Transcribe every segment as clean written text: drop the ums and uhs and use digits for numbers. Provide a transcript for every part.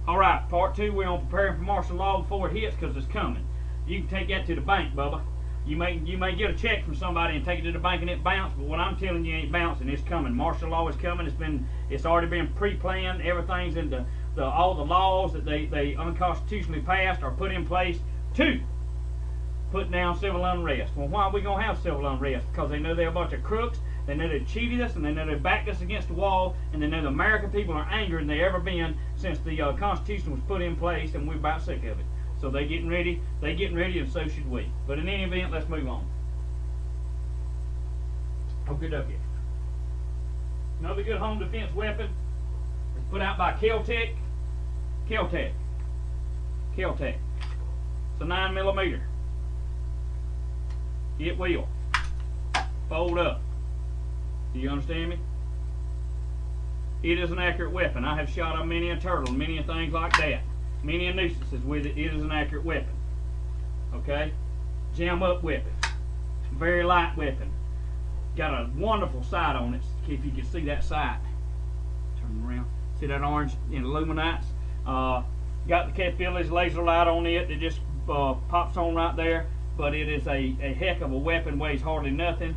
All right, part 2, we're on preparing for martial law before it hits, because it's coming. You can take that to the bank, Bubba. You may get a check from somebody and take it to the bank and it bounce, but what I'm telling you ain't bouncing. It's coming. Martial law is coming. It's already been pre-planned. Everything's in all the laws that they unconstitutionally passed are put in place to put down civil unrest. Well, why are we gonna have civil unrest? Because they know they're a bunch of crooks. They know they cheated us, and they know they backed us against the wall, and they know the American people are angrier than they ever been since the Constitution was put in place, and we're about sick of it. So they getting ready, and so should we. But in any event, let's move on. Okie dokie. Another good home defense weapon is put out by Kel-Tec. Kel-Tec. Kel-Tec. It's a 9mm. It will fold up. Do you understand me? It is an accurate weapon. I have shot on many a turtle, many a things like that. Many a nuisances with it. It is an accurate weapon. Okay? Jam up weapon. Very light weapon. Got a wonderful sight on it. If you can see that sight. Turn around. See that orange in illuminates? Got the capabilities laser light on it. It just pops on right there. But it is a heck of a weapon. Weighs hardly nothing.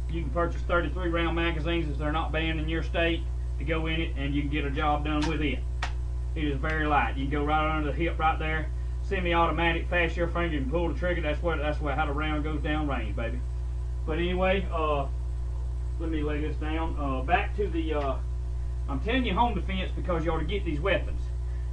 You can purchase 33 round magazines if they're not banned in your state to go in it, and you can get a job done with it. It is very light. You can go right under the hip right there. Semi-automatic, fast your finger, you can pull the trigger. That's how the round goes down range, baby. But anyway, let me lay this down. Back to the, I'm telling you home defense because you ought to get these weapons.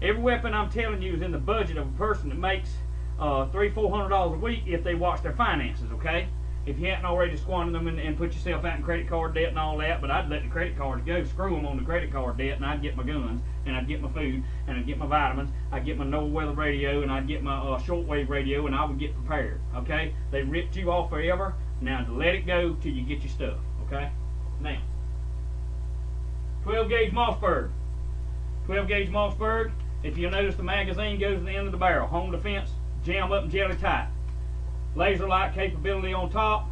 Every weapon I'm telling you is in the budget of a person that makes $300-400 a week if they watch their finances, okay? If you hadn't already squandered them and put yourself out in credit card debt and all that, but I'd let the credit cards go, screw them on the credit card debt, and I'd get my guns, and I'd get my food, and I'd get my vitamins, I'd get my no weather radio, and I'd get my shortwave radio, and I would get prepared, okay? They ripped you off forever. Now let it go till you get your stuff, okay? Now, 12 gauge Mossberg. 12 gauge Mossberg, if you notice the magazine goes to the end of the barrel. Home defense, jam up and jelly tight. Laser light capability on top.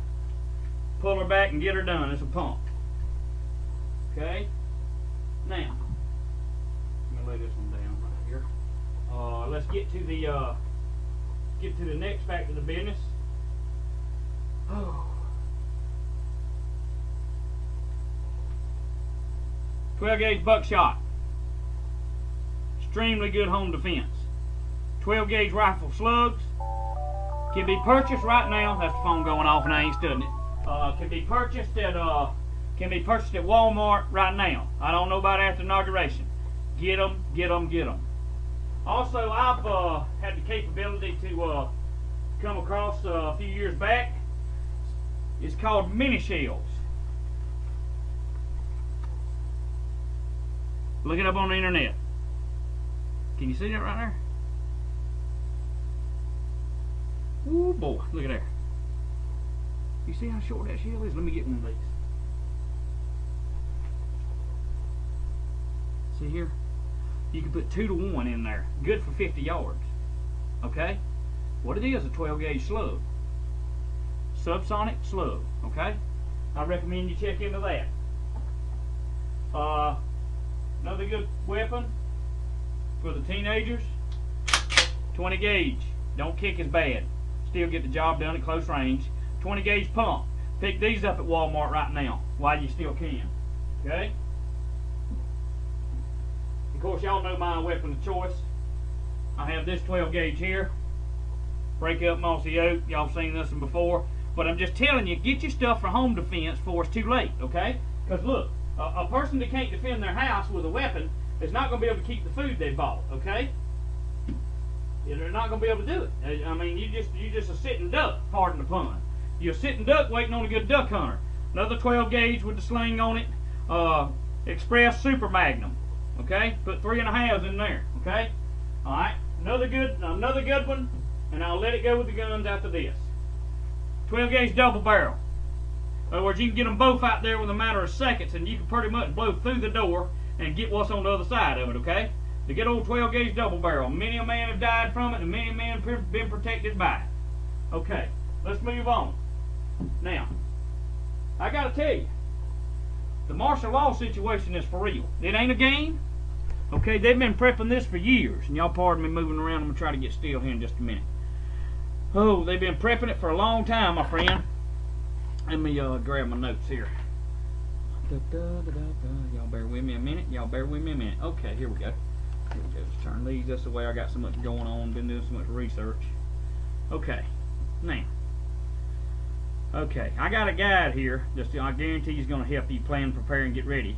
Pull her back and get her done. It's a pump. Okay? Now, I'm gonna lay this one down right here. Let's get to the next fact of the business. 12 gauge buckshot. Extremely good home defense. 12 gauge rifle slugs. Can be purchased right now. That's the phone going off and I ain't studying it. Can be purchased at Walmart right now. I don't know about after inauguration. Get them, get them, get them. Also, I've had the capability to come across a few years back. It's called mini shells. Look it up on the internet. Can you see that right there? Ooh boy, look at there. You see how short that shell is? Let me get one of these. See here? You can put 2 to 1 in there. Good for 50 yards. Okay? What it is, a 12 gauge slug. Subsonic slug. Okay? I recommend you check into that. Another good weapon for the teenagers. 20 gauge. Don't kick as bad. Still get the job done at close range. 20 gauge pump. Pick these up at Walmart right now while you still can. Okay? Of course, y'all know my weapon of choice. I have this 12 gauge here. Break up mossy oak. Y'all seen this one before. But I'm just telling you, get your stuff for home defense before it's too late. Okay? Because look, a person that can't defend their house with a weapon is not going to be able to keep the food they bought. Okay? They're not going to be able to do it. I mean, you just a sitting duck, pardon the pun. You're a sitting duck waiting on a good duck hunter. Another 12 gauge with the sling on it. Express Super Magnum. Okay? Put 3 1/2s in there. Okay? Alright. Another good one. And I'll let it go with the guns after this. 12 gauge double barrel. In other words, you can get them both out there within a matter of seconds, and you can pretty much blow through the door and get what's on the other side of it. Okay? The good old 12 gauge double barrel. Many a man have died from it, and many a man have been protected by it. Okay, let's move on. Now, I gotta tell you, the martial law situation is for real. It ain't a game. Okay, they've been prepping this for years. And y'all pardon me moving around. I'm going to try to get still here in just a minute. Oh, they've been prepping it for a long time, my friend. Let me grab my notes here. Y'all bear with me a minute. Y'all bear with me a minute. Okay, here we go. Here we go. Just turn these this way. I got so much going on. Been doing so much research. Okay, now. Okay, I got a guide here. Just I guarantee he's going to help you plan, prepare, and get ready.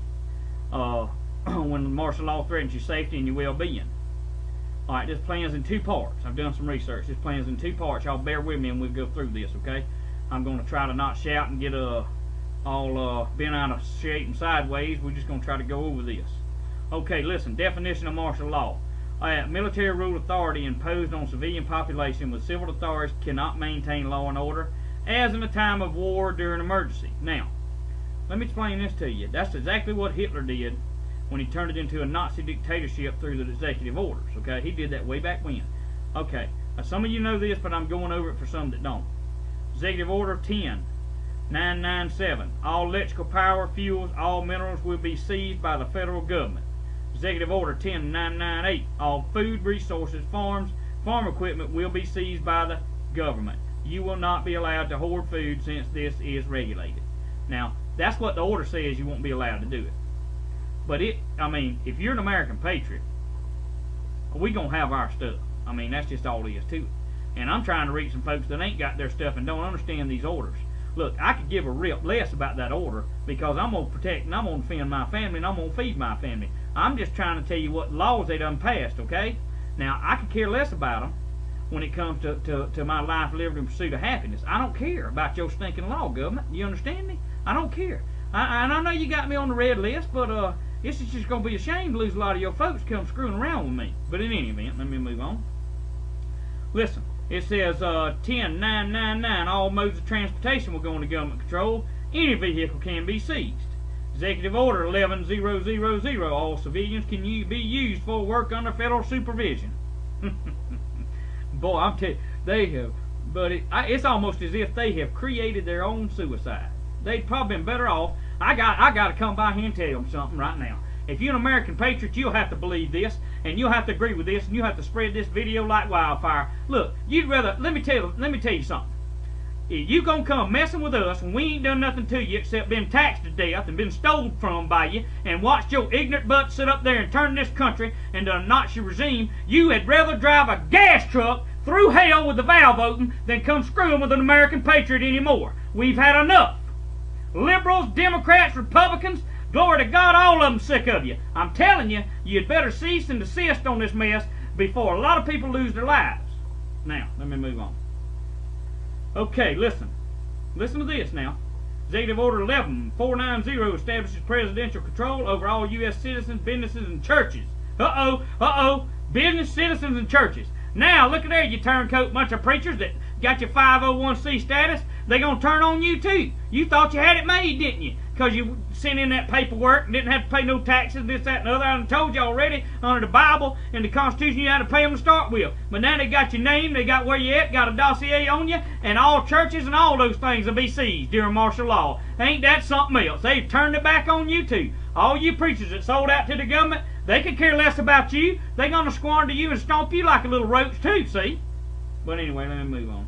When martial law threatens your safety and your well-being. All right, this plan's in two parts. I've done some research. This plan's in two parts. Y'all bear with me, and we'll go through this. Okay, I'm going to try to not shout and get all bent out of shape and sideways. We're just going to try to go over this. Okay, listen. Definition of martial law. Military rule authority imposed on civilian population with civil authorities cannot maintain law and order, as in a time of war or during emergency. Now, let me explain this to you. That's exactly what Hitler did when he turned it into a Nazi dictatorship through the executive orders. Okay, he did that way back when. Okay, some of you know this, but I'm going over it for some that don't. Executive Order 10-997. All electrical power, fuels, all minerals will be seized by the federal government. Executive Order 10-998. All food, resources, farm equipment will be seized by the government. You will not be allowed to hoard food since this is regulated. Now, that's what the order says. You won't be allowed to do it. But I mean, if you're an American patriot, we gonna have our stuff. I mean, that's just all there is to it. And I'm trying to reach some folks that ain't got their stuff and don't understand these orders. Look, I could give a rip less about that order because I'm gonna protect and I'm gonna defend my family and I'm gonna feed my family. I'm just trying to tell you what laws they done passed, okay? Now, I could care less about them when it comes to my life, liberty, and pursuit of happiness. I don't care about your stinking law, government. You understand me? I don't care. And I know you got me on the red list, but this is just going to be a shame to lose a lot of your folks come screwing around with me. But in any event, let me move on. Listen, it says 10-999, all modes of transportation will go into government control. Any vehicle can be seized. Executive Order 11000, all civilians can be used for work under federal supervision. Boy, I'm telling you, they have, but it's almost as if they have created their own suicide. They'd probably been better off. I got to come by here and tell them something right now. If you're an American patriot, you'll have to believe this, and you'll have to agree with this, and you'll have to spread this video like wildfire. Look, you'd rather, let me tell you something. If you gonna come messing with us when we ain't done nothing to you except been taxed to death and been stolen from by you and watched your ignorant butt sit up there and turn this country into a Nazi regime, you had rather drive a gas truck through hell with the valve open than come screwing with an American patriot anymore. We've had enough. Liberals, Democrats, Republicans, glory to God, all of them sick of you. I'm telling you, you'd better cease and desist on this mess before a lot of people lose their lives. Now, let me move on. Okay, listen. Listen to this now. Executive Order 11490 establishes presidential control over all U.S. citizens, businesses, and churches. Business, citizens, and churches. Now, look at there, you turncoat bunch of preachers that got your 501c status. They're going to turn on you, too. You thought you had it made, didn't you? Because you sent in that paperwork and didn't have to pay no taxes, this, that, and the other. I told you already, under the Bible and the Constitution, you had to pay them to start with. But now they got your name, they got where you at, got a dossier on you, and all churches and all those things will be seized during martial law. Ain't that something else? They've turned it back on you, too. All you preachers that sold out to the government, they could care less about you. They're going to squander you and stomp you like a little roach, too, see? But anyway, let me move on.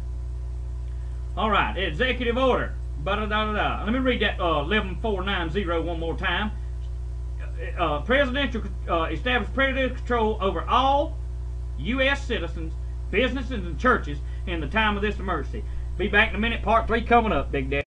All right, Executive Order. Let me read that 11490 one more time. Established presidential control over all U.S. citizens, businesses, and churches in the time of this emergency. Be back in a minute. Part 3 coming up, Big Daddy.